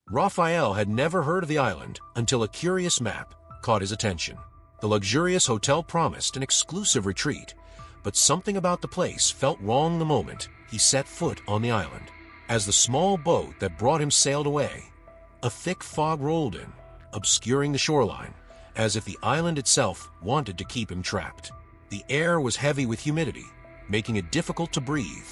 Raphael had never heard of the island until a curious map caught his attention. The luxurious hotel promised an exclusive retreat, but something about the place felt wrong the moment he set foot on the island. As the small boat that brought him sailed away, a thick fog rolled in, obscuring the shoreline, as if the island itself wanted to keep him trapped. The air was heavy with humidity, making it difficult to breathe,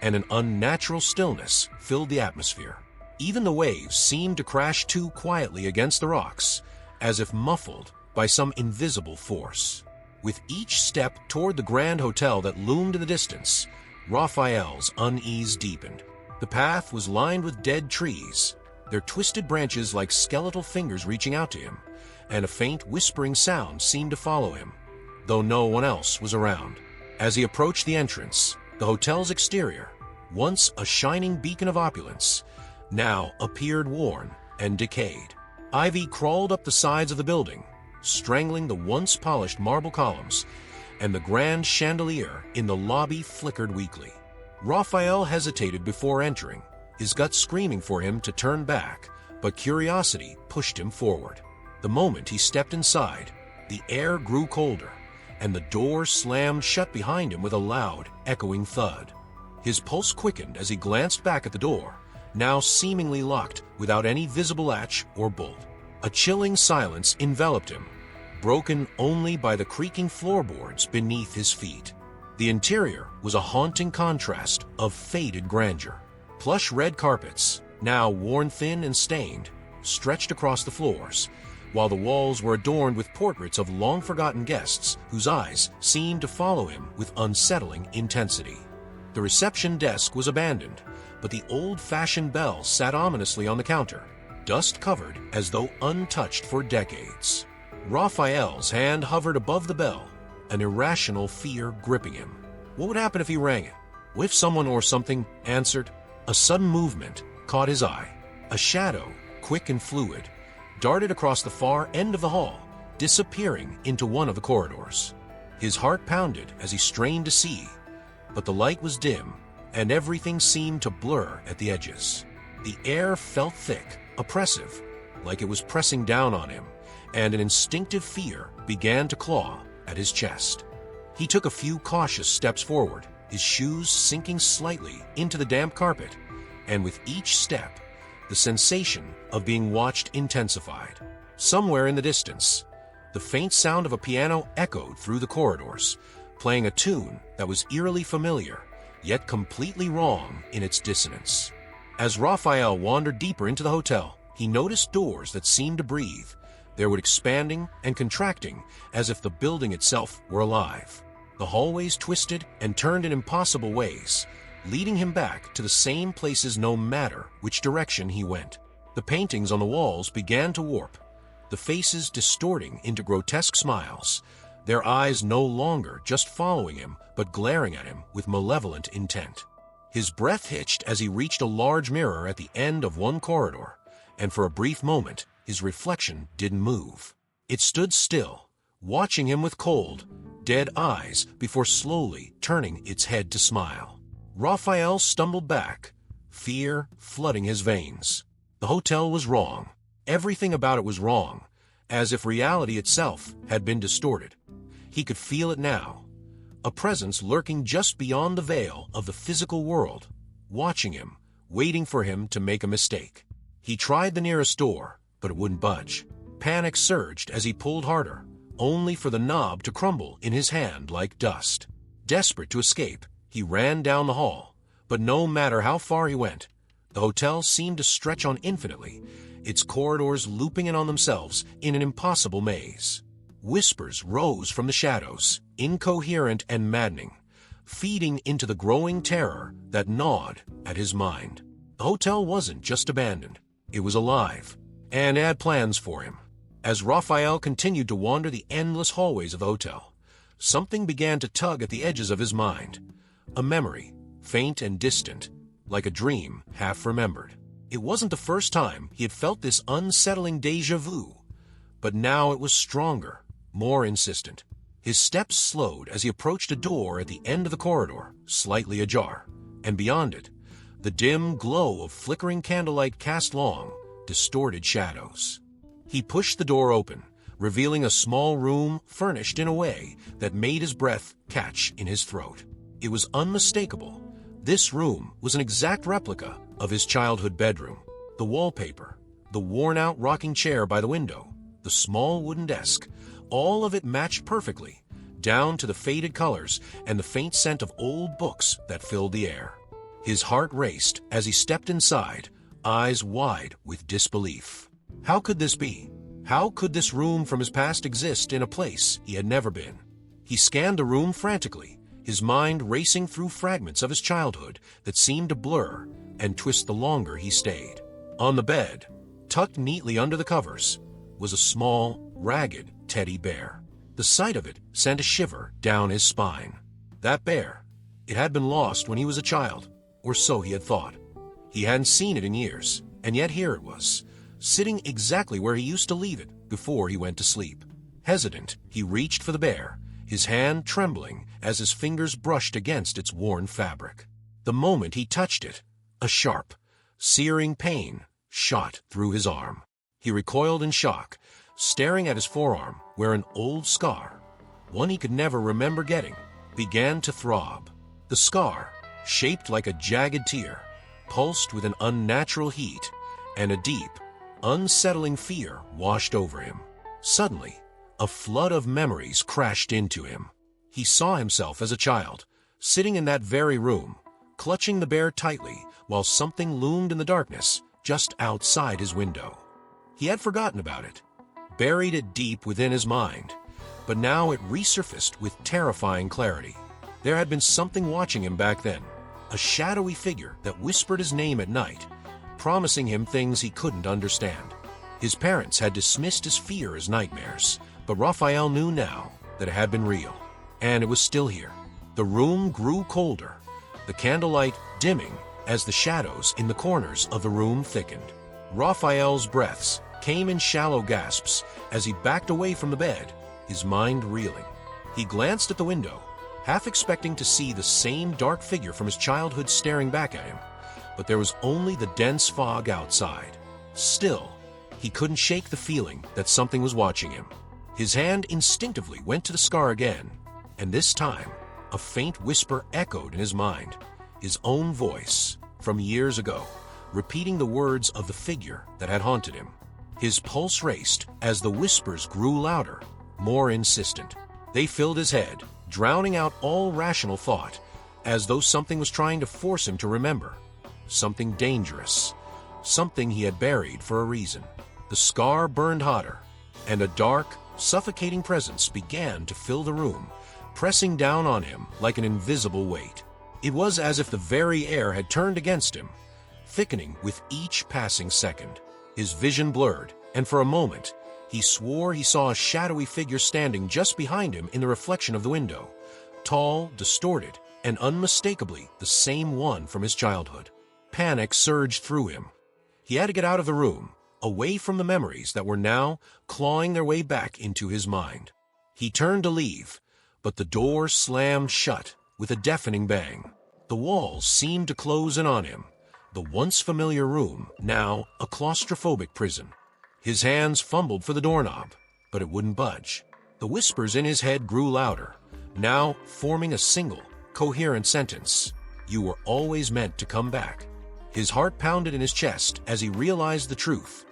and an unnatural stillness filled the atmosphere. Even the waves seemed to crash too quietly against the rocks, as if muffled by some invisible force. With each step toward the grand hotel that loomed in the distance, Raphael's unease deepened. The path was lined with dead trees, their twisted branches like skeletal fingers reaching out to him, and a faint whispering sound seemed to follow him, though no one else was around. As he approached the entrance, the hotel's exterior, once a shining beacon of opulence, now appeared worn and decayed. Ivy crawled up the sides of the building, strangling the once polished marble columns, and the grand chandelier in the lobby flickered weakly. Raphael hesitated before entering, his gut screaming for him to turn back, but curiosity pushed him forward. The moment he stepped inside, the air grew colder, and the door slammed shut behind him with a loud, echoing thud. His pulse quickened as he glanced back at the door, now seemingly locked without any visible latch or bolt. A chilling silence enveloped him, broken only by the creaking floorboards beneath his feet. The interior was a haunting contrast of faded grandeur. Plush red carpets, now worn thin and stained, stretched across the floors, while the walls were adorned with portraits of long-forgotten guests whose eyes seemed to follow him with unsettling intensity. The reception desk was abandoned, but the old-fashioned bell sat ominously on the counter, dust-covered as though untouched for decades. Raphael's hand hovered above the bell, an irrational fear gripping him. What would happen if he rang it? What if someone or something answered? A sudden movement caught his eye. A shadow, quick and fluid, darted across the far end of the hall, disappearing into one of the corridors. His heart pounded as he strained to see, but the light was dim, and everything seemed to blur at the edges. The air felt thick, oppressive, like it was pressing down on him, and an instinctive fear began to claw at his chest. He took a few cautious steps forward, his shoes sinking slightly into the damp carpet, and with each step, the sensation of being watched intensified. Somewhere in the distance, the faint sound of a piano echoed through the corridors, playing a tune that was eerily familiar, yet completely wrong in its dissonance. As Raphael wandered deeper into the hotel, he noticed doors that seemed to breathe. They were expanding and contracting as if the building itself were alive. The hallways twisted and turned in impossible ways, leading him back to the same places no matter which direction he went. The paintings on the walls began to warp, the faces distorting into grotesque smiles, their eyes no longer just following him but glaring at him with malevolent intent. His breath hitched as he reached a large mirror at the end of one corridor, and for a brief moment, his reflection didn't move. It stood still, watching him with cold, dead eyes before slowly turning its head to smile. Raphael stumbled back, fear flooding his veins. The hotel was wrong. Everything about it was wrong, as if reality itself had been distorted. He could feel it now, a presence lurking just beyond the veil of the physical world, watching him, waiting for him to make a mistake. He tried the nearest door, but it wouldn't budge. Panic surged as he pulled harder, only for the knob to crumble in his hand like dust. Desperate to escape, he ran down the hall, but no matter how far he went, the hotel seemed to stretch on infinitely, its corridors looping in on themselves in an impossible maze. Whispers rose from the shadows, incoherent and maddening, feeding into the growing terror that gnawed at his mind. The hotel wasn't just abandoned, it was alive, and had plans for him. As Raphael continued to wander the endless hallways of the hotel, something began to tug at the edges of his mind. A memory, faint and distant, like a dream half remembered. It wasn't the first time he had felt this unsettling déjà vu, but now it was stronger, more insistent. His steps slowed as he approached a door at the end of the corridor, slightly ajar, and beyond it, the dim glow of flickering candlelight cast long, distorted shadows. He pushed the door open, revealing a small room furnished in a way that made his breath catch in his throat. It was unmistakable. This room was an exact replica of his childhood bedroom. The wallpaper, the worn-out rocking chair by the window, the small wooden desk, all of it matched perfectly, down to the faded colors and the faint scent of old books that filled the air. His heart raced as he stepped inside, eyes wide with disbelief. How could this be? How could this room from his past exist in a place he had never been? He scanned the room frantically, his mind racing through fragments of his childhood that seemed to blur and twist the longer he stayed. On the bed, tucked neatly under the covers, was a small, ragged teddy bear. The sight of it sent a shiver down his spine. That bear, it had been lost when he was a child, or so he had thought. He hadn't seen it in years, and yet here it was, sitting exactly where he used to leave it before he went to sleep. Hesitant, he reached for the bear, his hand trembling as his fingers brushed against its worn fabric. The moment he touched it, a sharp, searing pain shot through his arm. He recoiled in shock, staring at his forearm where an old scar, one he could never remember getting, began to throb. The scar, shaped like a jagged tear, pulsed with an unnatural heat, and a deep, unsettling fear washed over him. Suddenly, a flood of memories crashed into him. He saw himself as a child, sitting in that very room, clutching the bear tightly while something loomed in the darkness just outside his window. He had forgotten about it, buried it deep within his mind, but now it resurfaced with terrifying clarity. There had been something watching him back then, a shadowy figure that whispered his name at night, promising him things he couldn't understand. His parents had dismissed his fear as nightmares, but Raphael knew now that it had been real, and it was still here. The room grew colder, the candlelight dimming as the shadows in the corners of the room thickened. Raphael's breaths came in shallow gasps as he backed away from the bed, his mind reeling. He glanced at the window, half expecting to see the same dark figure from his childhood staring back at him, but there was only the dense fog outside. Still, he couldn't shake the feeling that something was watching him. His hand instinctively went to the scar again, and this time, a faint whisper echoed in his mind, his own voice from years ago, repeating the words of the figure that had haunted him. His pulse raced as the whispers grew louder, more insistent. They filled his head, drowning out all rational thought, as though something was trying to force him to remember. Something dangerous, something he had buried for a reason. The scar burned hotter, and a dark, suffocating presence began to fill the room, pressing down on him like an invisible weight. It was as if the very air had turned against him, thickening with each passing second. His vision blurred, and for a moment, he swore he saw a shadowy figure standing just behind him in the reflection of the window, tall, distorted, and unmistakably the same one from his childhood. Panic surged through him. He had to get out of the room, away from the memories that were now clawing their way back into his mind. He turned to leave, but the door slammed shut with a deafening bang. The walls seemed to close in on him, the once familiar room now a claustrophobic prison. His hands fumbled for the doorknob, but it wouldn't budge. The whispers in his head grew louder, now forming a single, coherent sentence. You were always meant to come back. His heart pounded in his chest as he realized the truth.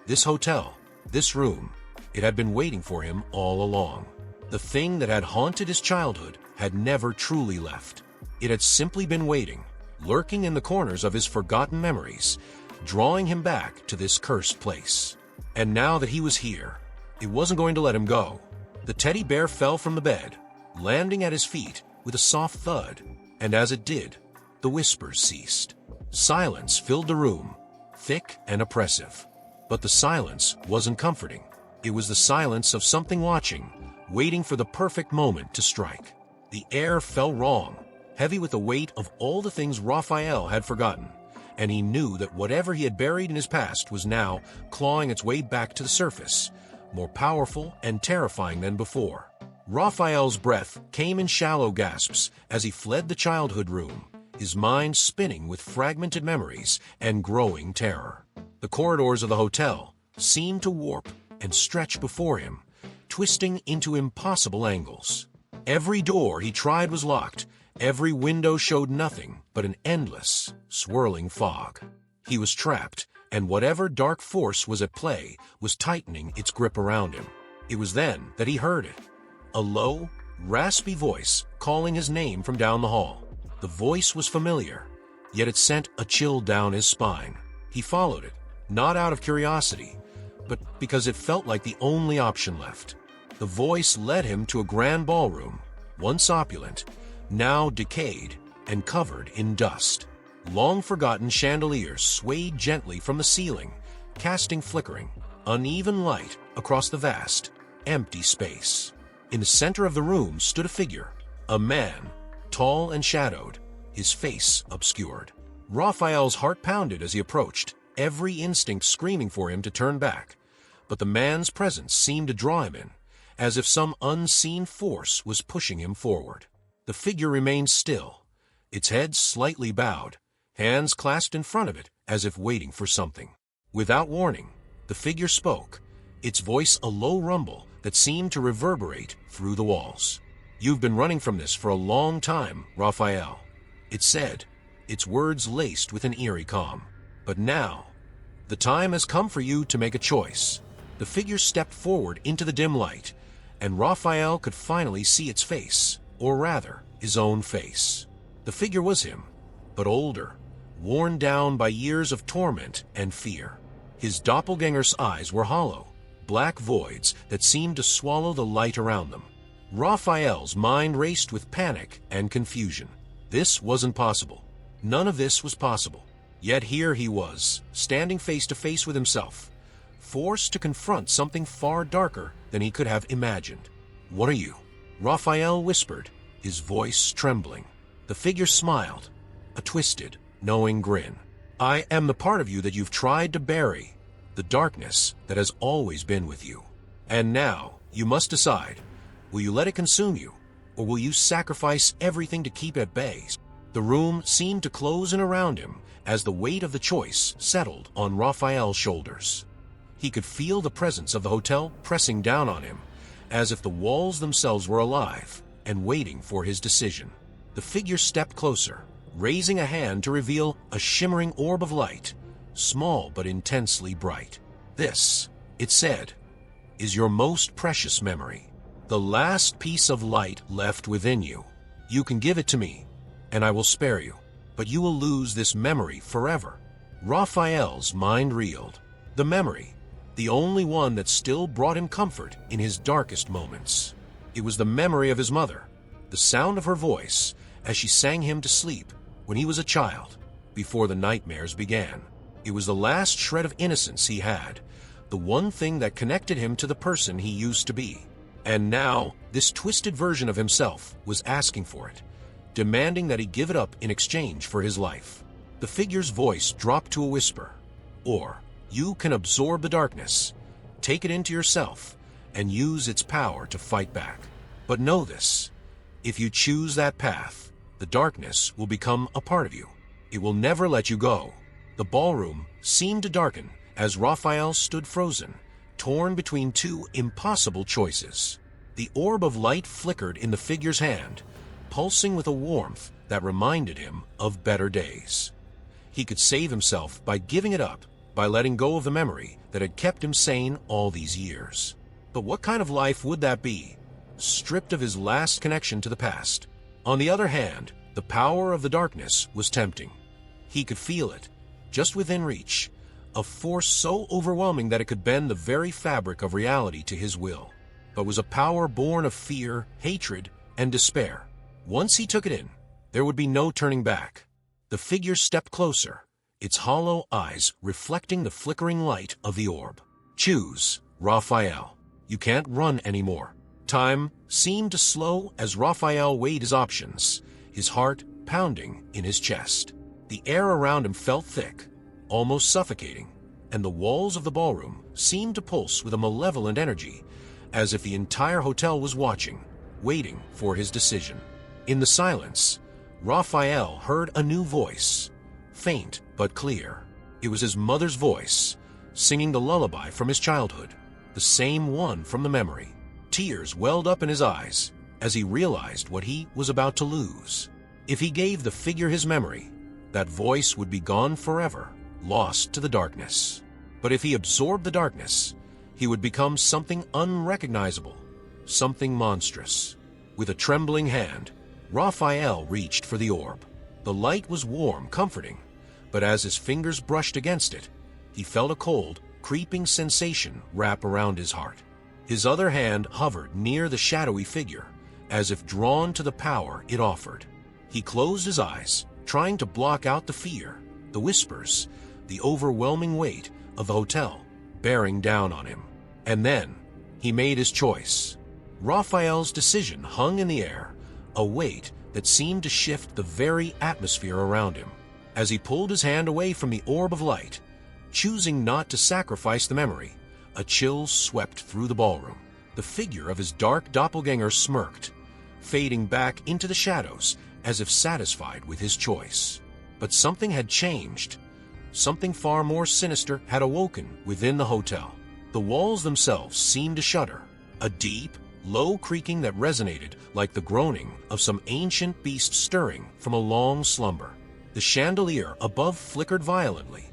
This hotel, this room, it had been waiting for him all along. The thing that had haunted his childhood had never truly left. It had simply been waiting, lurking in the corners of his forgotten memories, drawing him back to this cursed place. And now that he was here, it wasn't going to let him go. The teddy bear fell from the bed, landing at his feet with a soft thud, and as it did, the whispers ceased. Silence filled the room, thick and oppressive. But the silence wasn't comforting. It was the silence of something watching, waiting for the perfect moment to strike. The air felt wrong, heavy with the weight of all the things Raphael had forgotten, and he knew that whatever he had buried in his past was now clawing its way back to the surface, more powerful and terrifying than before. Raphael's breath came in shallow gasps as he fled the childhood room, his mind spinning with fragmented memories and growing terror. The corridors of the hotel seemed to warp and stretch before him, twisting into impossible angles. Every door he tried was locked, every window showed nothing but an endless, swirling fog. He was trapped, and whatever dark force was at play was tightening its grip around him. It was then that he heard it. A low, raspy voice calling his name from down the hall. The voice was familiar, yet it sent a chill down his spine. He followed it, not out of curiosity, but because it felt like the only option left. The voice led him to a grand ballroom, once opulent, now decayed and covered in dust. Long-forgotten chandeliers swayed gently from the ceiling, casting flickering, uneven light across the vast, empty space. In the center of the room stood a figure, a man, tall and shadowed, his face obscured. Raphael's heart pounded as he approached, every instinct screaming for him to turn back. But the man's presence seemed to draw him in, as if some unseen force was pushing him forward. The figure remained still, its head slightly bowed, hands clasped in front of it as if waiting for something. Without warning, the figure spoke, its voice a low rumble that seemed to reverberate through the walls. "You've been running from this for a long time, Raphael," it said, its words laced with an eerie calm. "But now, the time has come for you to make a choice." The figure stepped forward into the dim light, and Raphael could finally see its face, or rather, his own face. The figure was him, but older, worn down by years of torment and fear. His doppelganger's eyes were hollow, black voids that seemed to swallow the light around them. Raphael's mind raced with panic and confusion. This wasn't possible. None of this was possible. Yet here he was, standing face to face with himself, forced to confront something far darker than he could have imagined. "What are you?" Raphael whispered, his voice trembling. The figure smiled, a twisted, knowing grin. "I am the part of you that you've tried to bury, the darkness that has always been with you. And now, you must decide, will you let it consume you, or will you sacrifice everything to keep at bay?" The room seemed to close in around him as the weight of the choice settled on Raphael's shoulders. He could feel the presence of the hotel pressing down on him, as if the walls themselves were alive and waiting for his decision. The figure stepped closer, raising a hand to reveal a shimmering orb of light, small but intensely bright. "This," it said, "is your most precious memory, the last piece of light left within you. You can give it to me, and I will spare you, but you will lose this memory forever." Raphael's mind reeled. The memory, the only one that still brought him comfort in his darkest moments. It was the memory of his mother, the sound of her voice as she sang him to sleep when he was a child, before the nightmares began. It was the last shred of innocence he had, the one thing that connected him to the person he used to be. And now, this twisted version of himself was asking for it, demanding that he give it up in exchange for his life. The figure's voice dropped to a whisper. "Or, you can absorb the darkness, take it into yourself, and use its power to fight back. But know this, if you choose that path, the darkness will become a part of you. It will never let you go." The ballroom seemed to darken as Raphael stood frozen, torn between two impossible choices. The orb of light flickered in the figure's hand, pulsing with a warmth that reminded him of better days. He could save himself by giving it up, by letting go of the memory that had kept him sane all these years. But what kind of life would that be, stripped of his last connection to the past? On the other hand, the power of the darkness was tempting. He could feel it, just within reach, a force so overwhelming that it could bend the very fabric of reality to his will. But was a power born of fear, hatred, and despair. Once he took it in, there would be no turning back. The figure stepped closer, its hollow eyes reflecting the flickering light of the orb. "Choose, Raphael. You can't run anymore." Time seemed to slow as Raphael weighed his options, his heart pounding in his chest. The air around him felt thick, almost suffocating, and the walls of the ballroom seemed to pulse with a malevolent energy, as if the entire hotel was watching, waiting for his decision. In the silence, Raphael heard a new voice, faint but clear. It was his mother's voice, singing the lullaby from his childhood, the same one from the memory. Tears welled up in his eyes as he realized what he was about to lose. If he gave the figure his memory, that voice would be gone forever, lost to the darkness. But if he absorbed the darkness, he would become something unrecognizable, something monstrous. With a trembling hand, Raphael reached for the orb. The light was warm, comforting, but as his fingers brushed against it, he felt a cold, creeping sensation wrap around his heart. His other hand hovered near the shadowy figure, as if drawn to the power it offered. He closed his eyes, trying to block out the fear, the whispers, the overwhelming weight of the hotel bearing down on him. And then, he made his choice. Raphael's decision hung in the air, a weight that seemed to shift the very atmosphere around him. As he pulled his hand away from the orb of light, choosing not to sacrifice the memory, a chill swept through the ballroom. The figure of his dark doppelganger smirked, fading back into the shadows as if satisfied with his choice. But something had changed. Something far more sinister had awoken within the hotel. The walls themselves seemed to shudder, a deep, low creaking that resonated like the groaning of some ancient beast stirring from a long slumber. The chandelier above flickered violently,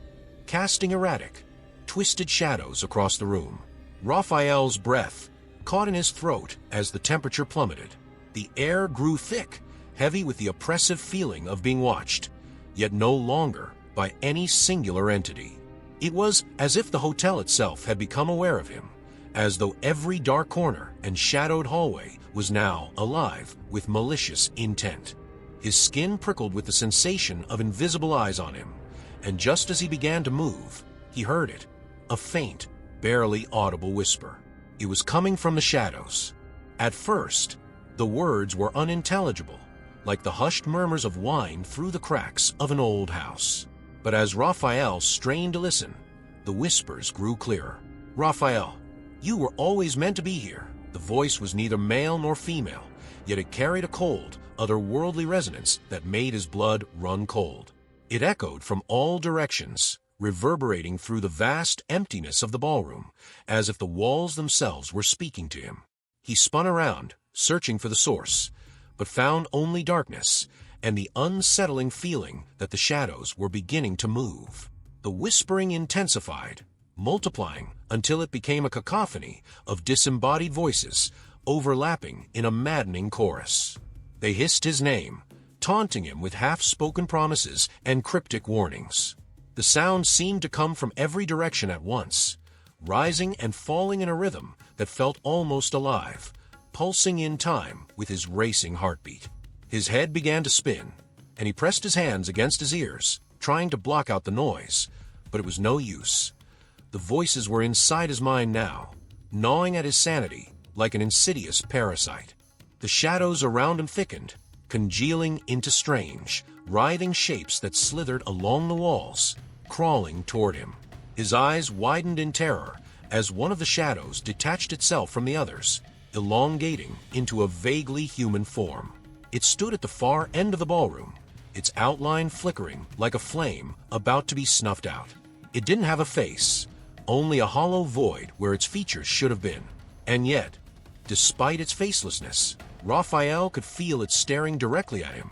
casting erratic, twisted shadows across the room. Raphael's breath caught in his throat as the temperature plummeted. The air grew thick, heavy with the oppressive feeling of being watched, yet no longer by any singular entity. It was as if the hotel itself had become aware of him, as though every dark corner and shadowed hallway was now alive with malicious intent. His skin prickled with the sensation of invisible eyes on him, and just as he began to move, he heard it, a faint, barely audible whisper. It was coming from the shadows. At first, the words were unintelligible, like the hushed murmurs of wine through the cracks of an old house. But as Raphael strained to listen, the whispers grew clearer. "Raphael, you were always meant to be here." The voice was neither male nor female, yet it carried a cold, otherworldly resonance that made his blood run cold. It echoed from all directions, reverberating through the vast emptiness of the ballroom, as if the walls themselves were speaking to him. He spun around, searching for the source, but found only darkness and the unsettling feeling that the shadows were beginning to move. The whispering intensified, multiplying until it became a cacophony of disembodied voices overlapping in a maddening chorus. They hissed his name, taunting him with half-spoken promises and cryptic warnings. The sound seemed to come from every direction at once, rising and falling in a rhythm that felt almost alive, pulsing in time with his racing heartbeat. His head began to spin, and he pressed his hands against his ears, trying to block out the noise, but it was no use. The voices were inside his mind now, gnawing at his sanity like an insidious parasite. The shadows around him thickened, congealing into strange, writhing shapes that slithered along the walls, crawling toward him. His eyes widened in terror as one of the shadows detached itself from the others, elongating into a vaguely human form. It stood at the far end of the ballroom, its outline flickering like a flame about to be snuffed out. It didn't have a face, only a hollow void where its features should have been. And yet, despite its facelessness, Raphael could feel it staring directly at him,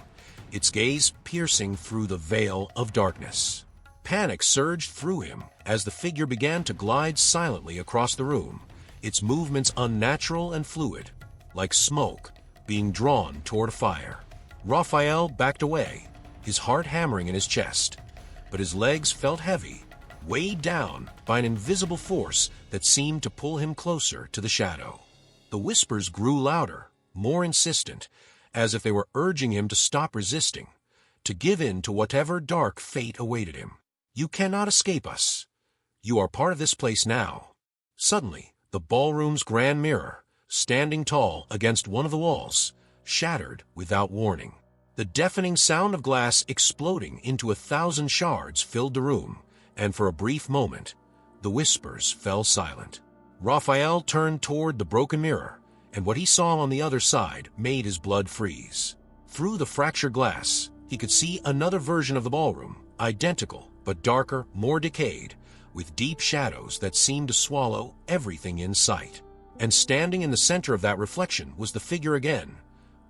its gaze piercing through the veil of darkness. Panic surged through him as the figure began to glide silently across the room, its movements unnatural and fluid, like smoke being drawn toward a fire. Raphael backed away, his heart hammering in his chest, but his legs felt heavy, weighed down by an invisible force that seemed to pull him closer to the shadow. The whispers grew louder, more insistent, as if they were urging him to stop resisting, to give in to whatever dark fate awaited him. "You cannot escape us. You are part of this place now." Suddenly, the ballroom's grand mirror, standing tall against one of the walls, shattered without warning. The deafening sound of glass exploding into 1,000 shards filled the room, and for a brief moment, the whispers fell silent. Raphael turned toward the broken mirror, and what he saw on the other side made his blood freeze. Through the fractured glass, he could see another version of the ballroom, identical, but darker, more decayed, with deep shadows that seemed to swallow everything in sight. And standing in the center of that reflection was the figure again,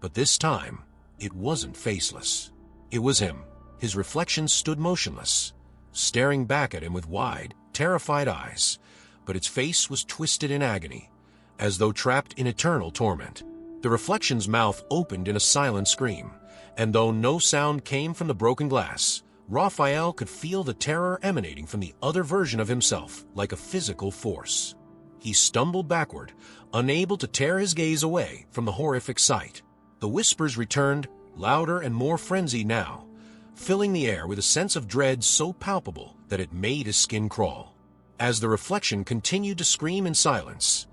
but this time, it wasn't faceless. It was him. His reflection stood motionless, staring back at him with wide, terrified eyes, but its face was twisted in agony, as though trapped in eternal torment. The reflection's mouth opened in a silent scream, and though no sound came from the broken glass, Raphael could feel the terror emanating from the other version of himself like a physical force. He stumbled backward, unable to tear his gaze away from the horrific sight. The whispers returned, louder and more frenzied now, filling the air with a sense of dread so palpable that it made his skin crawl. As the reflection continued to scream in silence,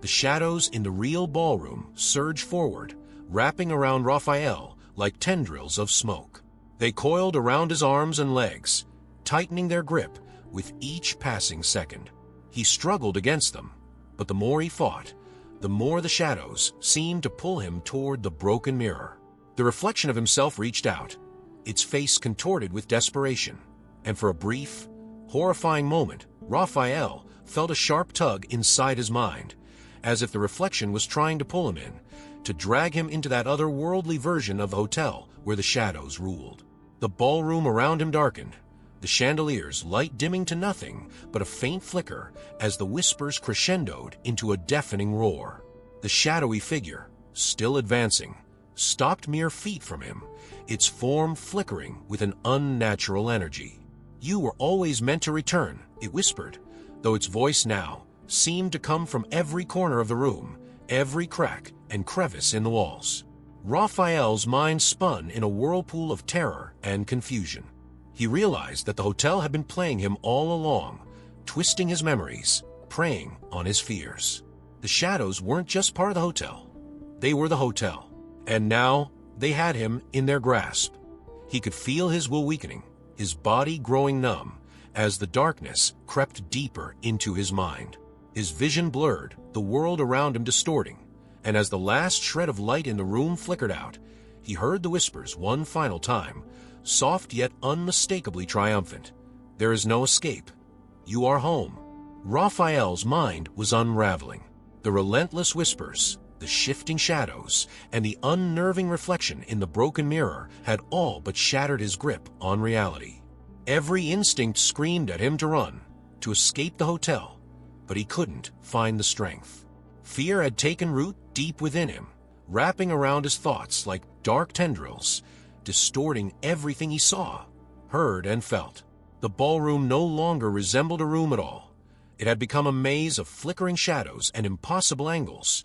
the shadows in the real ballroom surged forward, wrapping around Raphael like tendrils of smoke. They coiled around his arms and legs, tightening their grip with each passing second. He struggled against them, but the more he fought, the more the shadows seemed to pull him toward the broken mirror. The reflection of himself reached out, its face contorted with desperation, and for a brief, horrifying moment, Raphael felt a sharp tug inside his mind, as if the reflection was trying to pull him in, to drag him into that otherworldly version of the hotel where the shadows ruled. The ballroom around him darkened, the chandeliers light dimming to nothing but a faint flicker as the whispers crescendoed into a deafening roar. The shadowy figure, still advancing, stopped mere feet from him, its form flickering with an unnatural energy. "You were always meant to return," it whispered, though its voice now seemed to come from every corner of the room, every crack and crevice in the walls. Raphael's mind spun in a whirlpool of terror and confusion. He realized that the hotel had been playing him all along, twisting his memories, preying on his fears. The shadows weren't just part of the hotel. They were the hotel, and now they had him in their grasp. He could feel his will weakening, his body growing numb, as the darkness crept deeper into his mind. His vision blurred, the world around him distorting, and as the last shred of light in the room flickered out, he heard the whispers one final time, soft yet unmistakably triumphant. "There is no escape. You are home." Raphael's mind was unraveling. The relentless whispers, the shifting shadows, and the unnerving reflection in the broken mirror had all but shattered his grip on reality. Every instinct screamed at him to run, to escape the hotel, but he couldn't find the strength. Fear had taken root deep within him, wrapping around his thoughts like dark tendrils, distorting everything he saw, heard, and felt. The ballroom no longer resembled a room at all. It had become a maze of flickering shadows and impossible angles,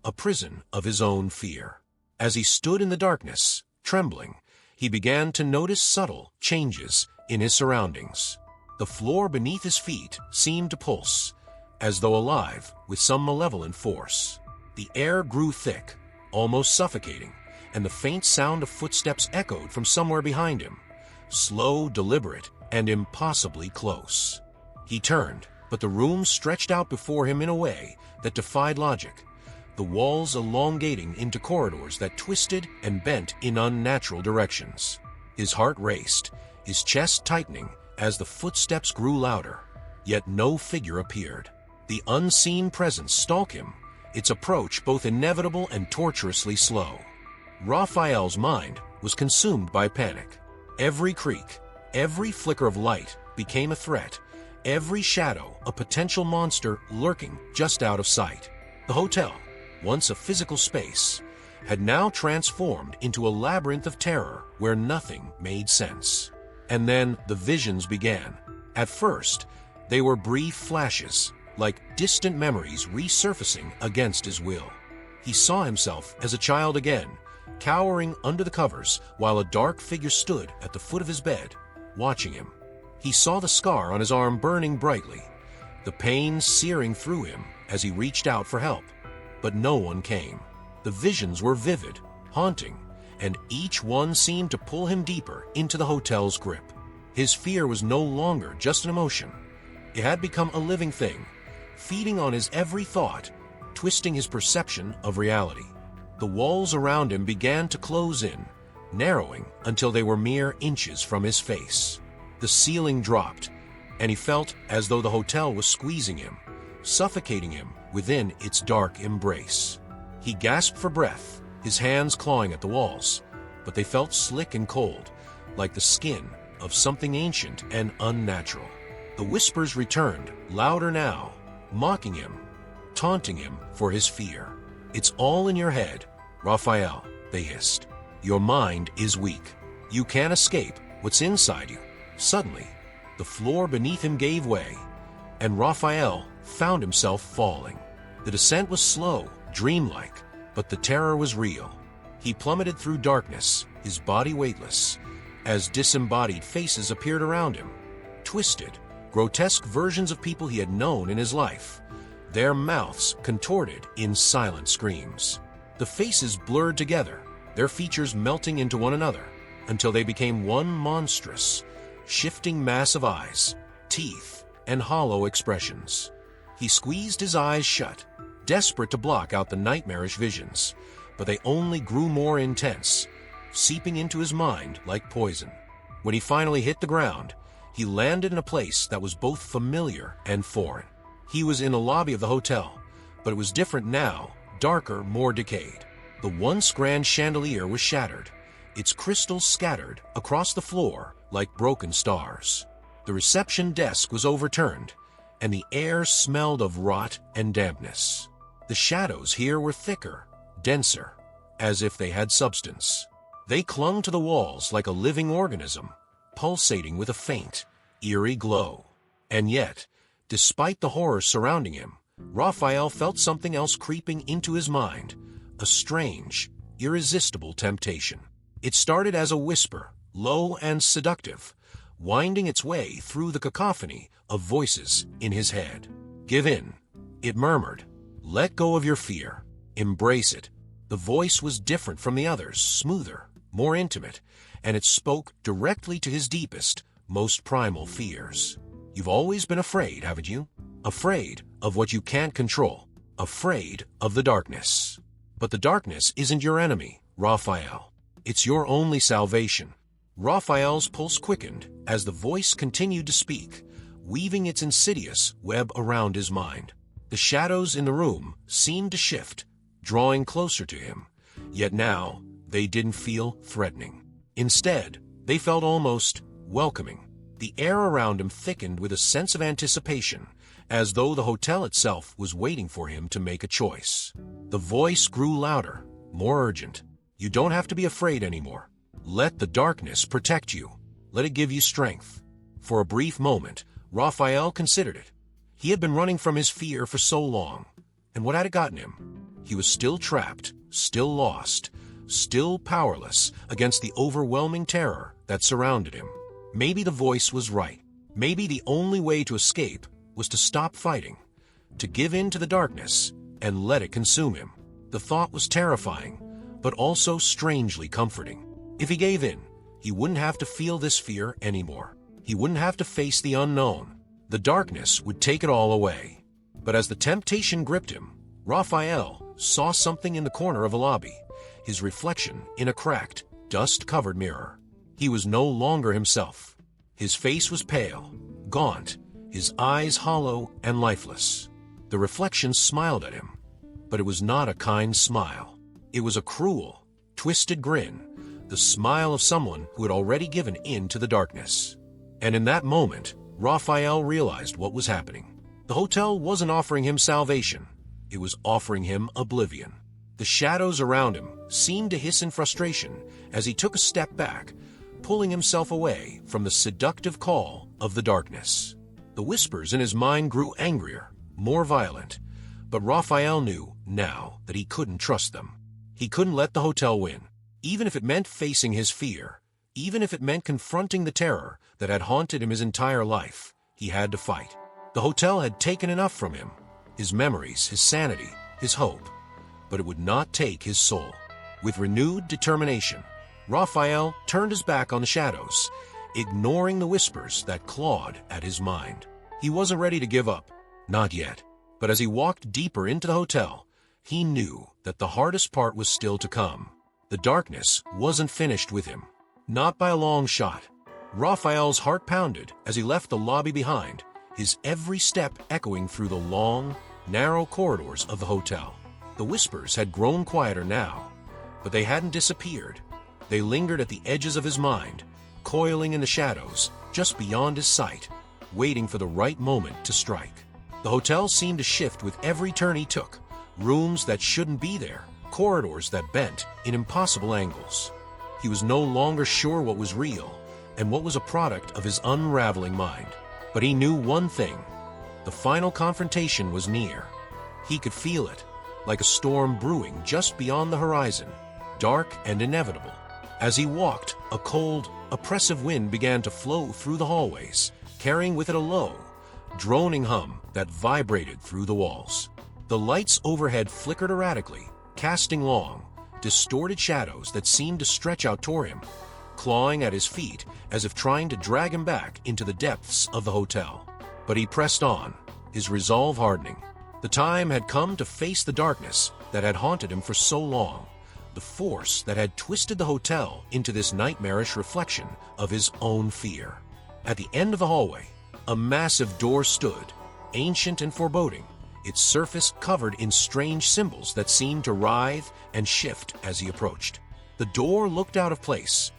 a prison of his own fear. As he stood in the darkness, trembling, he began to notice subtle changes in his surroundings. The floor beneath his feet seemed to pulse, as though alive with some malevolent force. The air grew thick, almost suffocating, and the faint sound of footsteps echoed from somewhere behind him, slow, deliberate, and impossibly close. He turned, but the room stretched out before him in a way that defied logic, the walls elongating into corridors that twisted and bent in unnatural directions. His heart raced, his chest tightening as the footsteps grew louder, yet no figure appeared. The unseen presence stalked him, its approach both inevitable and tortuously slow. Raphael's mind was consumed by panic. Every creak, every flicker of light became a threat, every shadow a potential monster lurking just out of sight. The hotel, once a physical space, had now transformed into a labyrinth of terror where nothing made sense. And then the visions began. At first, they were brief flashes, like distant memories resurfacing against his will. He saw himself as a child again, cowering under the covers while a dark figure stood at the foot of his bed, watching him. He saw the scar on his arm burning brightly, the pain searing through him as he reached out for help. But no one came. The visions were vivid, haunting, and each one seemed to pull him deeper into the hotel's grip. His fear was no longer just an emotion. It had become a living thing, feeding on his every thought, twisting his perception of reality. The walls around him began to close in, narrowing until they were mere inches from his face. The ceiling dropped, and he felt as though the hotel was squeezing him, suffocating him within its dark embrace. He gasped for breath, his hands clawing at the walls, but they felt slick and cold, like the skin of something ancient and unnatural. The whispers returned, louder now, mocking him, taunting him for his fear. "It's all in your head, Raphael," they hissed. "Your mind is weak. You can't escape what's inside you." Suddenly, the floor beneath him gave way, and Raphael found himself falling. The descent was slow, dreamlike, but the terror was real. He plummeted through darkness, his body weightless, as disembodied faces appeared around him. Twisted, grotesque versions of people he had known in his life, their mouths contorted in silent screams. The faces blurred together, their features melting into one another, until they became one monstrous, shifting mass of eyes, teeth, and hollow expressions. He squeezed his eyes shut, desperate to block out the nightmarish visions, but they only grew more intense, seeping into his mind like poison. When he finally hit the ground, he landed in a place that was both familiar and foreign. He was in the lobby of the hotel, but it was different now, darker, more decayed. The once grand chandelier was shattered, its crystals scattered across the floor like broken stars. The reception desk was overturned, and the air smelled of rot and dampness. The shadows here were thicker, denser, as if they had substance. They clung to the walls like a living organism, pulsating with a faint, eerie glow. And yet, despite the horror surrounding him, Raphael felt something else creeping into his mind, a strange, irresistible temptation. It started as a whisper, low and seductive, winding its way through the cacophony of voices in his head. "Give in," it murmured. "Let go of your fear. Embrace it." The voice was different from the others, smoother, more intimate, and it spoke directly to his deepest, most primal fears. "You've always been afraid, haven't you? Afraid of what you can't control. Afraid of the darkness. But the darkness isn't your enemy, Raphael. It's your only salvation." Raphael's pulse quickened as the voice continued to speak, weaving its insidious web around his mind. The shadows in the room seemed to shift, drawing closer to him, yet now they didn't feel threatening. Instead, they felt almost welcoming. The air around him thickened with a sense of anticipation, as though the hotel itself was waiting for him to make a choice. The voice grew louder, more urgent. "You don't have to be afraid anymore. Let the darkness protect you. Let it give you strength." For a brief moment, Raphael considered it. He had been running from his fear for so long, and what had it gotten him? He was still trapped, still lost, still powerless against the overwhelming terror that surrounded him. Maybe the voice was right. Maybe the only way to escape was to stop fighting, to give in to the darkness and let it consume him. The thought was terrifying, but also strangely comforting. If he gave in, he wouldn't have to feel this fear anymore. He wouldn't have to face the unknown. The darkness would take it all away. But as the temptation gripped him, Raphael saw something in the corner of a lobby, his reflection in a cracked, dust-covered mirror. He was no longer himself. His face was pale, gaunt, his eyes hollow and lifeless. The reflection smiled at him, but it was not a kind smile. It was a cruel, twisted grin, the smile of someone who had already given in to the darkness. And in that moment, Raphael realized what was happening. The hotel wasn't offering him salvation. It was offering him oblivion. The shadows around him seemed to hiss in frustration as he took a step back, pulling himself away from the seductive call of the darkness. The whispers in his mind grew angrier, more violent, but Raphael knew now that he couldn't trust them. He couldn't let the hotel win, even if it meant facing his fear, even if it meant confronting the terror that had haunted him his entire life. He had to fight. The hotel had taken enough from him, his memories, his sanity, his hope, but it would not take his soul. With renewed determination, Raphael turned his back on the shadows, ignoring the whispers that clawed at his mind. He wasn't ready to give up, not yet. But as he walked deeper into the hotel, he knew that the hardest part was still to come. The darkness wasn't finished with him. Not by a long shot. Raphael's heart pounded as he left the lobby behind, his every step echoing through the long, narrow corridors of the hotel. The whispers had grown quieter now, but they hadn't disappeared. They lingered at the edges of his mind, coiling in the shadows just beyond his sight, waiting for the right moment to strike. The hotel seemed to shift with every turn he took, rooms that shouldn't be there, corridors that bent in impossible angles. He was no longer sure what was real and what was a product of his unraveling mind. But he knew one thing: the final confrontation was near. He could feel it, like a storm brewing just beyond the horizon, dark and inevitable. As he walked, a cold, oppressive wind began to flow through the hallways, carrying with it a low, droning hum that vibrated through the walls. The lights overhead flickered erratically, casting long, distorted shadows that seemed to stretch out toward him, clawing at his feet as if trying to drag him back into the depths of the hotel. But he pressed on, his resolve hardening. The time had come to face the darkness that had haunted him for so long, the force that had twisted the hotel into this nightmarish reflection of his own fear. At the end of the hallway, a massive door stood, ancient and foreboding, its surface covered in strange symbols that seemed to writhe and shift as he approached. The door looked out of place,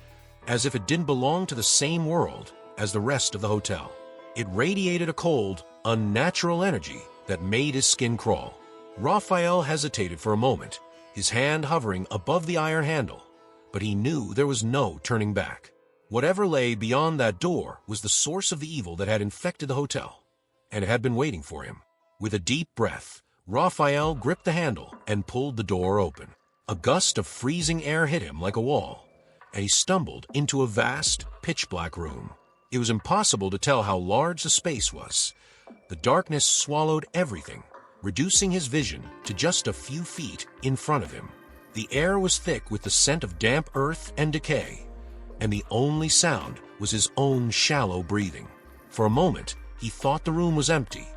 as if it didn't belong to the same world as the rest of the hotel. It radiated a cold, unnatural energy that made his skin crawl. Raphael hesitated for a moment, his hand hovering above the iron handle, but he knew there was no turning back. Whatever lay beyond that door was the source of the evil that had infected the hotel, and it had been waiting for him. With a deep breath, Raphael gripped the handle and pulled the door open. A gust of freezing air hit him like a wall, and he stumbled into a vast, pitch-black room. It was impossible to tell how large the space was. The darkness swallowed everything, reducing his vision to just a few feet in front of him. The air was thick with the scent of damp earth and decay, and the only sound was his own shallow breathing. For a moment, he thought the room was empty,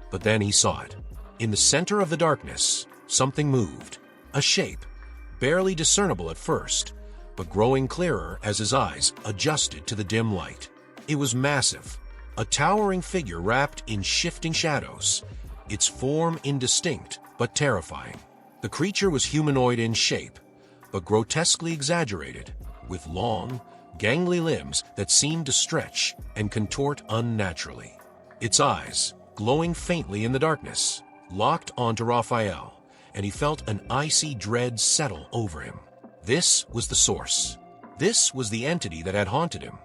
but then he saw it. In the center of the darkness, something moved. A shape, barely discernible at first, but growing clearer as his eyes adjusted to the dim light. It was massive, a towering figure wrapped in shifting shadows, its form indistinct but terrifying. The creature was humanoid in shape, but grotesquely exaggerated, with long, gangly limbs that seemed to stretch and contort unnaturally. Its eyes, glowing faintly in the darkness, locked onto Raphael, and he felt an icy dread settle over him. This was the source. This was the entity that had haunted him,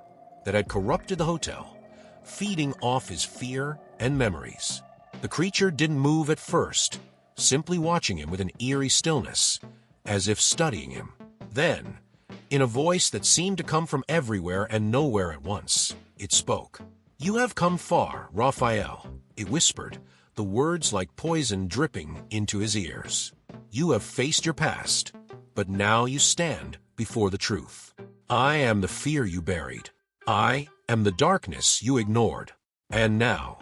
that had corrupted the hotel, feeding off his fear and memories. The creature didn't move at first, simply watching him with an eerie stillness, as if studying him. Then, in a voice that seemed to come from everywhere and nowhere at once, it spoke. "You have come far, Raphael," it whispered, the words like poison dripping into his ears. "You have faced your past, but now you stand before the truth. I am the fear you buried. I am the darkness you ignored. And now,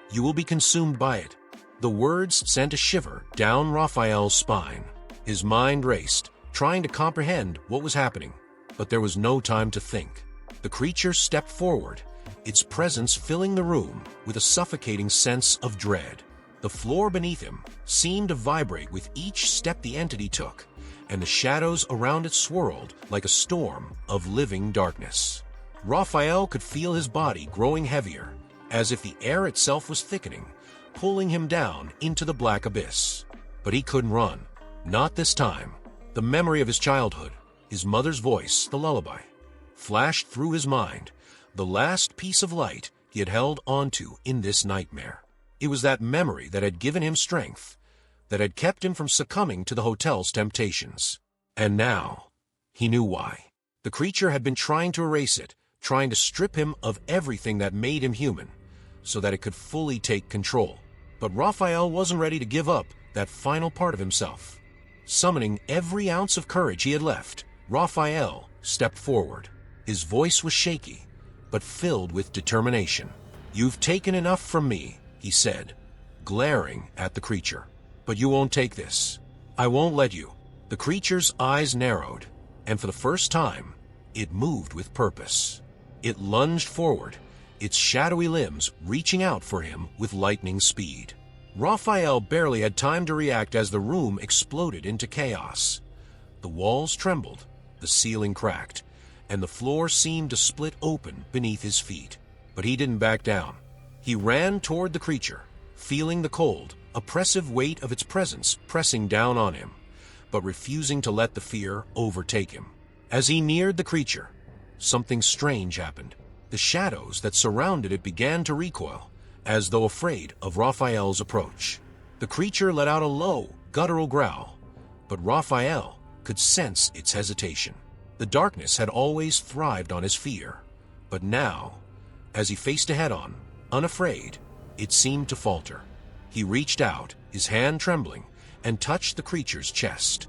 you will be consumed by it." The words sent a shiver down Raphael's spine. His mind raced, trying to comprehend what was happening, but there was no time to think. The creature stepped forward, its presence filling the room with a suffocating sense of dread. The floor beneath him seemed to vibrate with each step the entity took, and the shadows around it swirled like a storm of living darkness. Raphael could feel his body growing heavier, as if the air itself was thickening, pulling him down into the black abyss. But he couldn't run. Not this time. The memory of his childhood, his mother's voice, the lullaby, flashed through his mind, the last piece of light he had held onto in this nightmare. It was that memory that had given him strength, that had kept him from succumbing to the hotel's temptations. And now, he knew why. The creature had been trying to erase it, trying to strip him of everything that made him human, so that it could fully take control. But Raphael wasn't ready to give up that final part of himself. Summoning every ounce of courage he had left, Raphael stepped forward. His voice was shaky, but filled with determination. "You've taken enough from me," he said, glaring at the creature. "But you won't take this. I won't let you." The creature's eyes narrowed, and for the first time, it moved with purpose. It lunged forward, its shadowy limbs reaching out for him with lightning speed. Raphael barely had time to react as the room exploded into chaos. The walls trembled, the ceiling cracked, and the floor seemed to split open beneath his feet. But he didn't back down. He ran toward the creature, feeling the cold, oppressive weight of its presence pressing down on him, but refusing to let the fear overtake him. As he neared the creature, something strange happened. The shadows that surrounded it began to recoil, as though afraid of Raphael's approach. The creature let out a low, guttural growl, but Raphael could sense its hesitation. The darkness had always thrived on his fear, but now, as he faced it head-on, unafraid, it seemed to falter. He reached out, his hand trembling, and touched the creature's chest,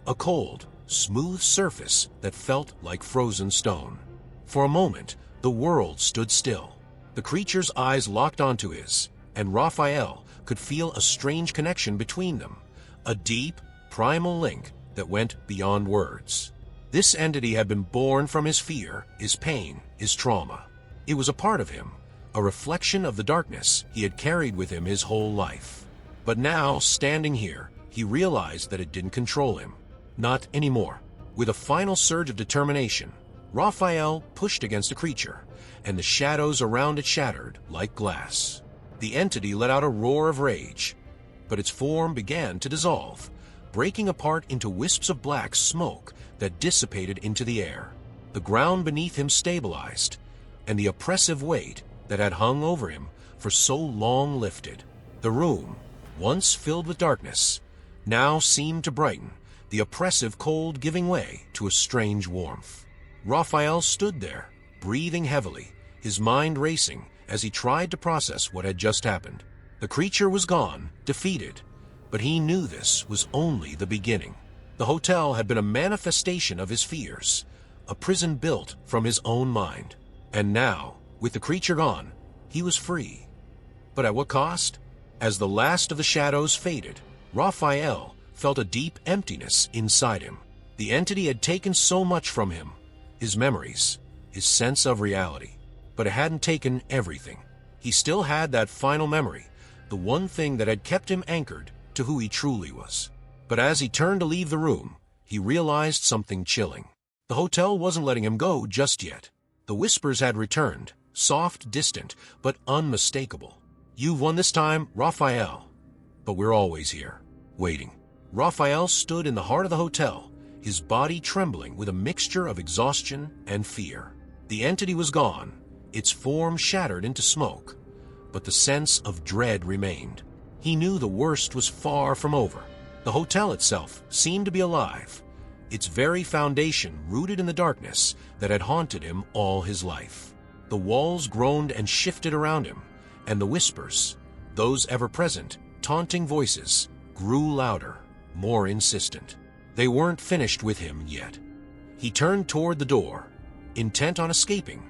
a cold, smooth surface that felt like frozen stone. For a moment, the world stood still. The creature's eyes locked onto his, and Raphael could feel a strange connection between them, a deep, primal link that went beyond words. This entity had been born from his fear, his pain, his trauma. It was a part of him, a reflection of the darkness he had carried with him his whole life. But now, standing here, he realized that it didn't control him. Not anymore. With a final surge of determination, Raphael pushed against the creature, and the shadows around it shattered like glass. The entity let out a roar of rage, but its form began to dissolve, breaking apart into wisps of black smoke that dissipated into the air. The ground beneath him stabilized, and the oppressive weight that had hung over him for so long lifted. The room, once filled with darkness, now seemed to brighten, the oppressive cold giving way to a strange warmth. Raphael stood there, breathing heavily, his mind racing as he tried to process what had just happened. The creature was gone, defeated, but he knew this was only the beginning. The hotel had been a manifestation of his fears, a prison built from his own mind. And now, with the creature gone, he was free. But at what cost? As the last of the shadows faded, Raphael felt a deep emptiness inside him. The entity had taken so much from him, his memories, his sense of reality. But it hadn't taken everything. He still had that final memory, the one thing that had kept him anchored to who he truly was. But as he turned to leave the room, he realized something chilling. The hotel wasn't letting him go just yet. The whispers had returned, soft, distant, but unmistakable. "You've won this time, Raphael. But we're always here, waiting." Raphael stood in the heart of the hotel, his body trembling with a mixture of exhaustion and fear. The entity was gone, its form shattered into smoke, but the sense of dread remained. He knew the worst was far from over. The hotel itself seemed to be alive, its very foundation rooted in the darkness that had haunted him all his life. The walls groaned and shifted around him, and the whispers, those ever-present, taunting voices, grew louder, more insistent. They weren't finished with him yet. He turned toward the door, intent on escaping,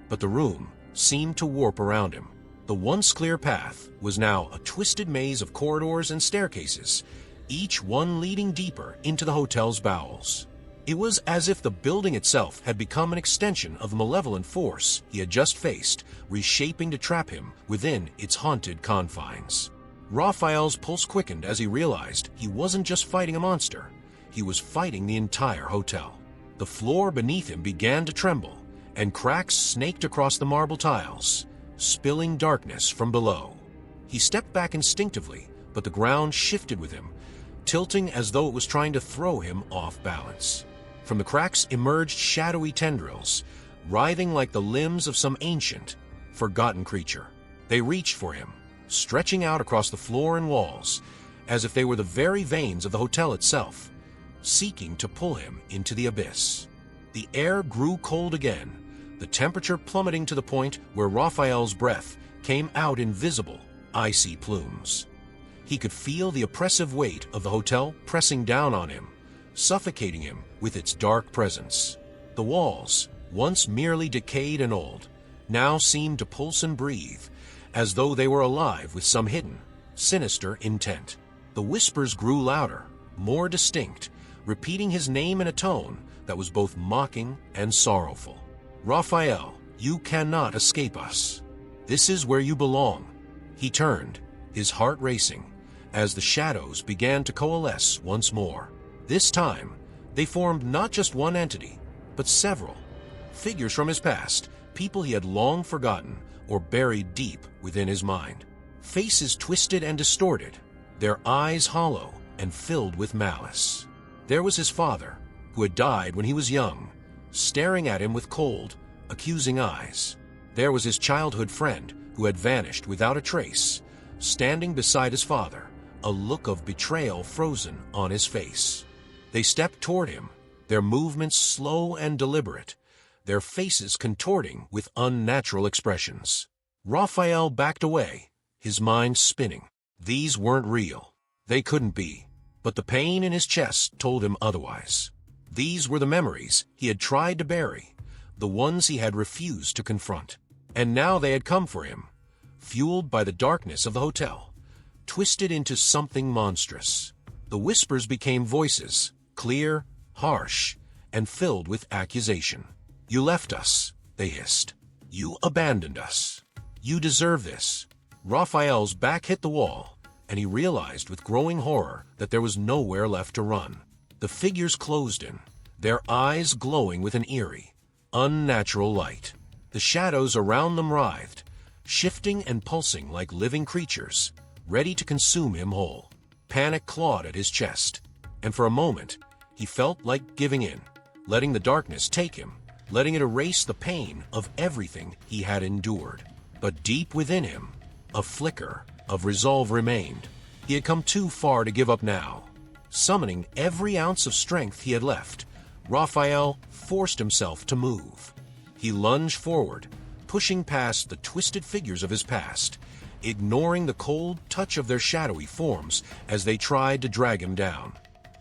but the room seemed to warp around him. The once clear path was now a twisted maze of corridors and staircases, each one leading deeper into the hotel's bowels. It was as if the building itself had become an extension of the malevolent force he had just faced, reshaping to trap him within its haunted confines. Raphael's pulse quickened as he realized he wasn't just fighting a monster, he was fighting the entire hotel. The floor beneath him began to tremble, and cracks snaked across the marble tiles, spilling darkness from below. He stepped back instinctively, but the ground shifted with him, tilting as though it was trying to throw him off balance. From the cracks emerged shadowy tendrils, writhing like the limbs of some ancient, forgotten creature. They reached for him, stretching out across the floor and walls, as if they were the very veins of the hotel itself, seeking to pull him into the abyss. The air grew cold again, the temperature plummeting to the point where Raphael's breath came out in visible, icy plumes. He could feel the oppressive weight of the hotel pressing down on him, suffocating him with its dark presence. The walls, once merely decayed and old, now seemed to pulse and breathe, as though they were alive with some hidden, sinister intent. The whispers grew louder, more distinct, repeating his name in a tone that was both mocking and sorrowful. "Raphael, you cannot escape us. This is where you belong." He turned, his heart racing, as the shadows began to coalesce once more. This time, they formed not just one entity, but several. Figures from his past, people he had long forgotten or buried deep within his mind. Faces twisted and distorted, their eyes hollow and filled with malice. There was his father, who had died when he was young, staring at him with cold, accusing eyes. There was his childhood friend, who had vanished without a trace, standing beside his father, a look of betrayal frozen on his face. They stepped toward him, their movements slow and deliberate, their faces contorting with unnatural expressions. Raphael backed away, his mind spinning. These weren't real. They couldn't be. But the pain in his chest told him otherwise. These were the memories he had tried to bury, the ones he had refused to confront. And now they had come for him, fueled by the darkness of the hotel, twisted into something monstrous. The whispers became voices, clear, harsh, and filled with accusation. "You left us," they hissed. "You abandoned us. You deserve this." Raphael's back hit the wall, and he realized with growing horror that there was nowhere left to run. The figures closed in, their eyes glowing with an eerie, unnatural light. The shadows around them writhed, shifting and pulsing like living creatures, ready to consume him whole. Panic clawed at his chest, and for a moment, he felt like giving in, letting the darkness take him, letting it erase the pain of everything he had endured. But deep within him, a flicker of resolve remained. He had come too far to give up now. Summoning every ounce of strength he had left, Raphael forced himself to move. He lunged forward, pushing past the twisted figures of his past, ignoring the cold touch of their shadowy forms as they tried to drag him down.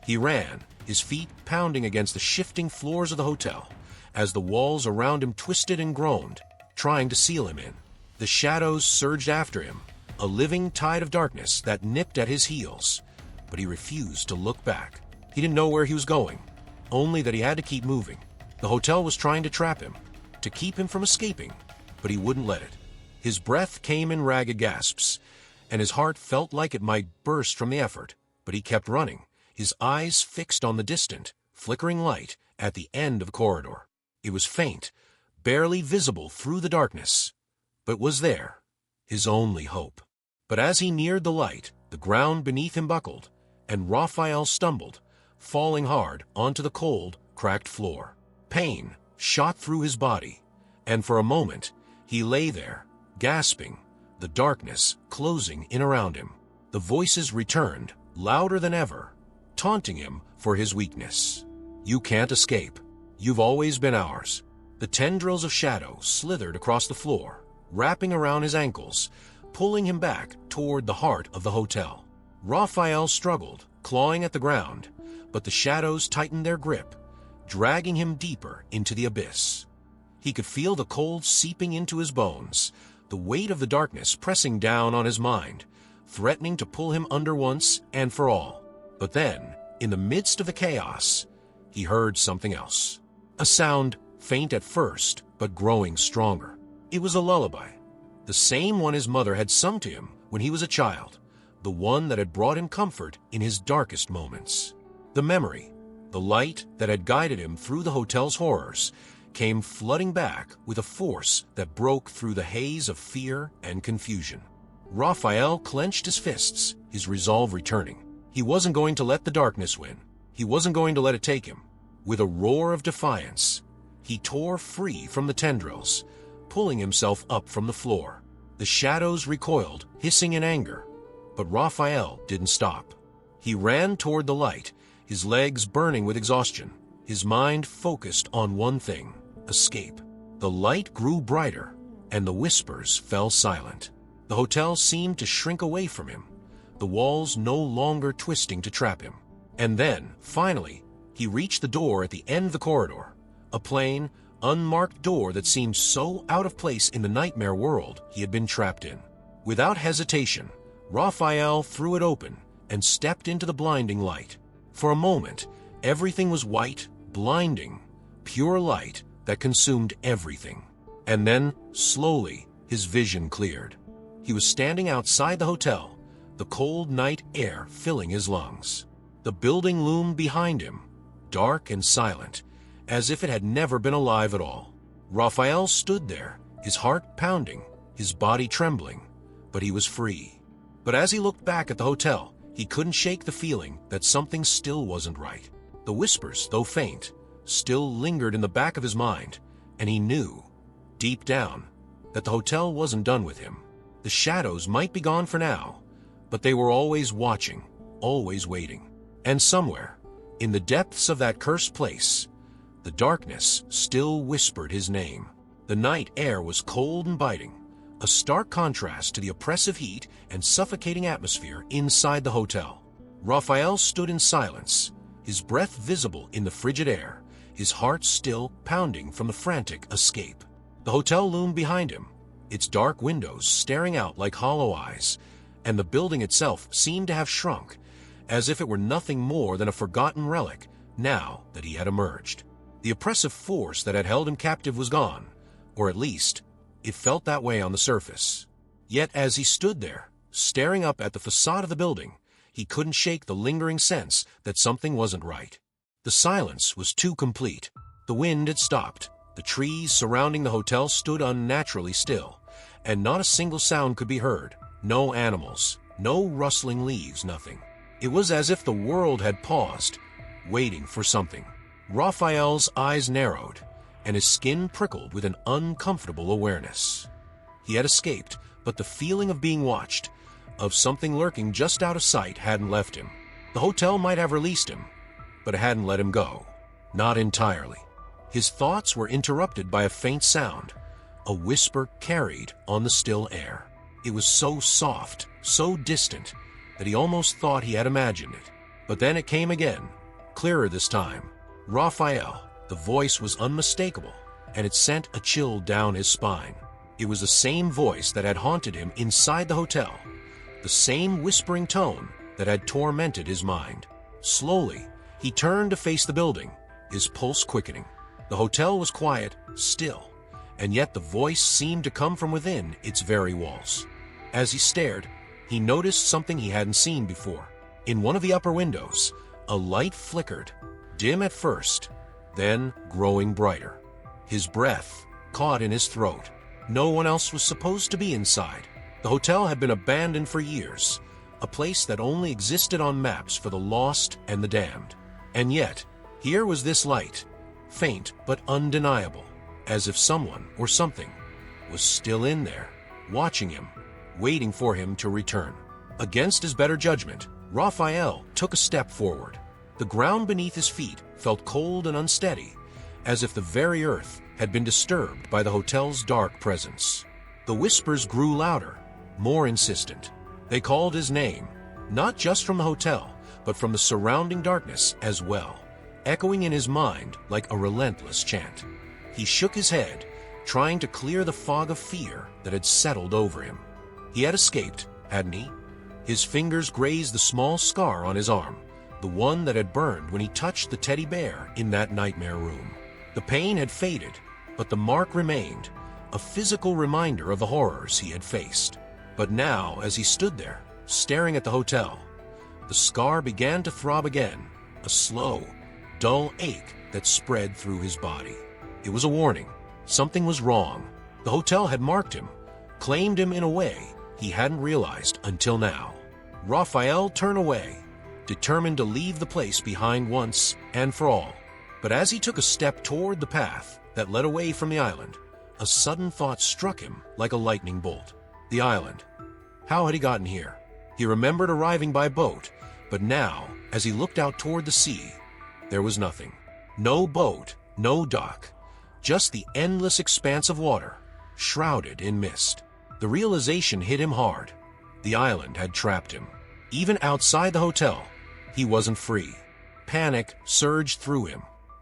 He ran, his feet pounding against the shifting floors of the hotel, as the walls around him twisted and groaned, trying to seal him in. The shadows surged after him, a living tide of darkness that nipped at his heels, but he refused to look back. He didn't know where he was going, only that he had to keep moving. The hotel was trying to trap him, to keep him from escaping, but he wouldn't let it. His breath came in ragged gasps, and his heart felt like it might burst from the effort, but he kept running, his eyes fixed on the distant, flickering light at the end of the corridor. It was faint, barely visible through the darkness, but was there, his only hope. But as he neared the light, the ground beneath him buckled, and Raphael stumbled, falling hard onto the cold, cracked floor. Pain shot through his body, and for a moment, he lay there, gasping, the darkness closing in around him. The voices returned, louder than ever, taunting him for his weakness. "You can't escape. You've always been ours." The tendrils of shadow slithered across the floor, wrapping around his ankles, pulling him back toward the heart of the hotel. Raphael struggled, clawing at the ground, but the shadows tightened their grip, dragging him deeper into the abyss. He could feel the cold seeping into his bones, the weight of the darkness pressing down on his mind, threatening to pull him under once and for all. But then, in the midst of the chaos, he heard something else. A sound, faint at first, but growing stronger. It was a lullaby, the same one his mother had sung to him when he was a child, the one that had brought him comfort in his darkest moments. The memory, the light that had guided him through the hotel's horrors, came flooding back with a force that broke through the haze of fear and confusion. Raphael clenched his fists, his resolve returning. He wasn't going to let the darkness win. He wasn't going to let it take him. With a roar of defiance, he tore free from the tendrils, pulling himself up from the floor. The shadows recoiled, hissing in anger, but Raphael didn't stop. He ran toward the light, his legs burning with exhaustion, his mind focused on one thing: escape. The light grew brighter, and the whispers fell silent. The hotel seemed to shrink away from him, the walls no longer twisting to trap him. And then, finally, he reached the door at the end of the corridor, a plain, unmarked door that seemed so out of place in the nightmare world he had been trapped in. Without hesitation, Raphael threw it open and stepped into the blinding light. For a moment, everything was white, blinding, pure light that consumed everything. And then, slowly, his vision cleared. He was standing outside the hotel, the cold night air filling his lungs. The building loomed behind him, dark and silent, as if it had never been alive at all. Raphael stood there, his heart pounding, his body trembling, but he was free. But as he looked back at the hotel, he couldn't shake the feeling that something still wasn't right. The whispers, though faint, still lingered in the back of his mind, and he knew, deep down, that the hotel wasn't done with him. The shadows might be gone for now, but they were always watching, always waiting. And somewhere, in the depths of that cursed place, the darkness still whispered his name. The night air was cold and biting, a stark contrast to the oppressive heat and suffocating atmosphere inside the hotel. Raphael stood in silence, his breath visible in the frigid air, his heart still pounding from the frantic escape. The hotel loomed behind him, its dark windows staring out like hollow eyes, and the building itself seemed to have shrunk, as if it were nothing more than a forgotten relic now that he had emerged. The oppressive force that had held him captive was gone, or at least, it felt that way on the surface. Yet as he stood there, staring up at the facade of the building, he couldn't shake the lingering sense that something wasn't right. The silence was too complete. The wind had stopped, the trees surrounding the hotel stood unnaturally still, and not a single sound could be heard. No animals, no rustling leaves, nothing. It was as if the world had paused, waiting for something. Raphael's eyes narrowed, and his skin prickled with an uncomfortable awareness. He had escaped, but the feeling of being watched, of something lurking just out of sight, hadn't left him. The hotel might have released him, but it hadn't let him go. Not entirely. His thoughts were interrupted by a faint sound, a whisper carried on the still air. It was so soft, so distant, that he almost thought he had imagined it. But then it came again, clearer this time. Raphael. The voice was unmistakable, and it sent a chill down his spine. It was the same voice that had haunted him inside the hotel, the same whispering tone that had tormented his mind. Slowly, he turned to face the building, his pulse quickening. The hotel was quiet, still, and yet the voice seemed to come from within its very walls. As he stared, he noticed something he hadn't seen before. In one of the upper windows, a light flickered, dim at first, then growing brighter. His breath caught in his throat. No one else was supposed to be inside. The hotel had been abandoned for years, a place that only existed on maps for the lost and the damned. And yet, here was this light, faint but undeniable, as if someone or something was still in there, watching him, waiting for him to return. Against his better judgment, Raphael took a step forward. The ground beneath his feet felt cold and unsteady, as if the very earth had been disturbed by the hotel's dark presence. The whispers grew louder, more insistent. They called his name, not just from the hotel, but from the surrounding darkness as well, echoing in his mind like a relentless chant. He shook his head, trying to clear the fog of fear that had settled over him. He had escaped, hadn't he? His fingers grazed the small scar on his arm, the one that had burned when he touched the teddy bear in that nightmare room. The pain had faded, but the mark remained, a physical reminder of the horrors he had faced. But now, as he stood there, staring at the hotel, the scar began to throb again, a slow, dull ache that spread through his body. It was a warning. Something was wrong. The hotel had marked him, claimed him in a way he hadn't realized until now. Raphael turned away, determined to leave the place behind once and for all. But as he took a step toward the path that led away from the island, a sudden thought struck him like a lightning bolt. The island. How had he gotten here? He remembered arriving by boat, but now, as he looked out toward the sea, there was nothing. No boat, no dock, just the endless expanse of water, shrouded in mist. The realization hit him hard. The island had trapped him. Even outside the hotel, he wasn't free. Panic surged through him.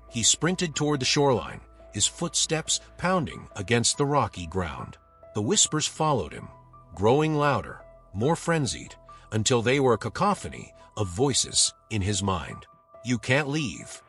He sprinted toward the shoreline, his footsteps pounding against the rocky ground. The whispers followed him, growing louder, more frenzied, until they were a cacophony of voices in his mind. You can't leave.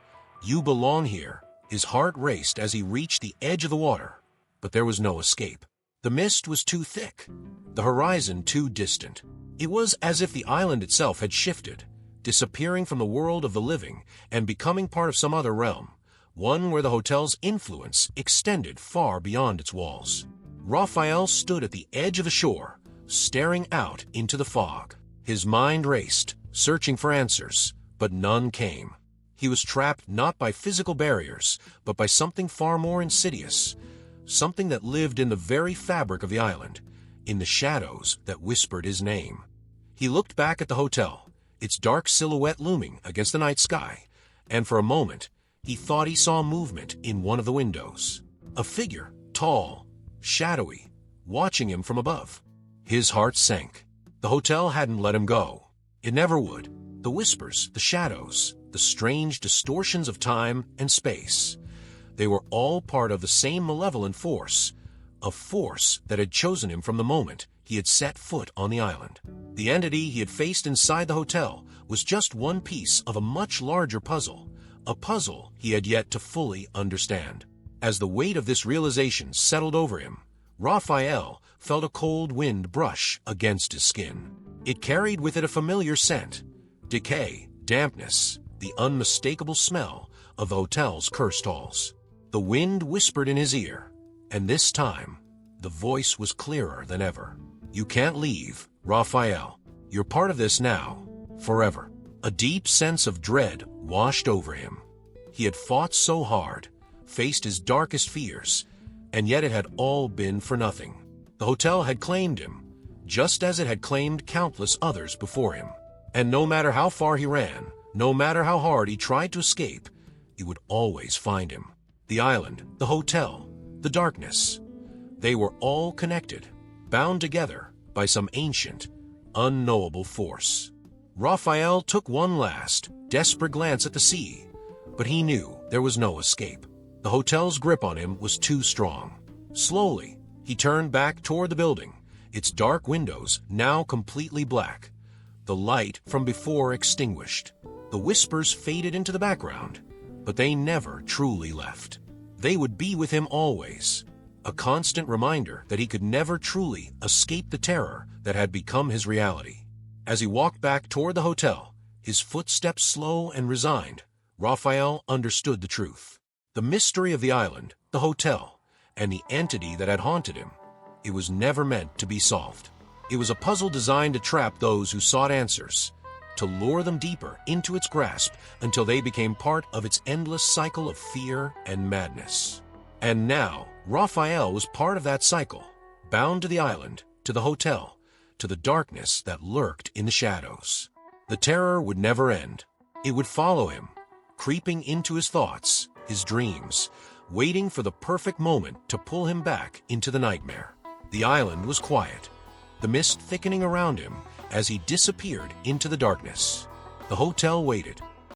You belong here. His heart raced as he reached the edge of the water, but there was no escape. The mist was too thick, the horizon too distant. It was as if the island itself had shifted, disappearing from the world of the living and becoming part of some other realm, one where the hotel's influence extended far beyond its walls. Raphael stood at the edge of the shore, staring out into the fog. His mind raced, searching for answers, but none came. He was trapped not by physical barriers, but by something far more insidious, something that lived in the very fabric of the island, in the shadows that whispered his name. He looked back at the hotel, its dark silhouette looming against the night sky, and for a moment, he thought he saw movement in one of the windows. A figure, tall, shadowy, watching him from above. His heart sank. The hotel hadn't let him go. It never would. The whispers, the shadows, the strange distortions of time and space. They were all part of the same malevolent force, a force that had chosen him from the moment he had set foot on the island. The entity he had faced inside the hotel was just one piece of a much larger puzzle, a puzzle he had yet to fully understand. As the weight of this realization settled over him, Raphael felt a cold wind brush against his skin. It carried with it a familiar scent, decay, dampness, the unmistakable smell of the hotel's cursed halls. The wind whispered in his ear, and this time, the voice was clearer than ever. You can't leave, Raphael. You're part of this now, forever. A deep sense of dread washed over him. He had fought so hard, faced his darkest fears, and yet it had all been for nothing. The hotel had claimed him, just as it had claimed countless others before him. And no matter how far he ran, no matter how hard he tried to escape, it would always find him. The island, the hotel, the darkness, they were all connected, bound together by some ancient, unknowable force. Raphael took one last, desperate glance at the sea, but he knew there was no escape. The hotel's grip on him was too strong. Slowly, he turned back toward the building, its dark windows now completely black, the light from before extinguished. The whispers faded into the background, but they never truly left. They would be with him always, a constant reminder that he could never truly escape the terror that had become his reality. As he walked back toward the hotel, his footsteps slow and resigned, Raphael understood the truth. The mystery of the island, the hotel, and the entity that had haunted him, it was never meant to be solved. It was a puzzle designed to trap those who sought answers, to lure them deeper into its grasp until they became part of its endless cycle of fear and madness. And now, Raphael was part of that cycle, bound to the island, to the hotel, to the darkness that lurked in the shadows. The terror would never end. It would follow him, creeping into his thoughts, his dreams, waiting for the perfect moment to pull him back into the nightmare. The island was quiet, the mist thickening around him as he disappeared into the darkness. The hotel waited,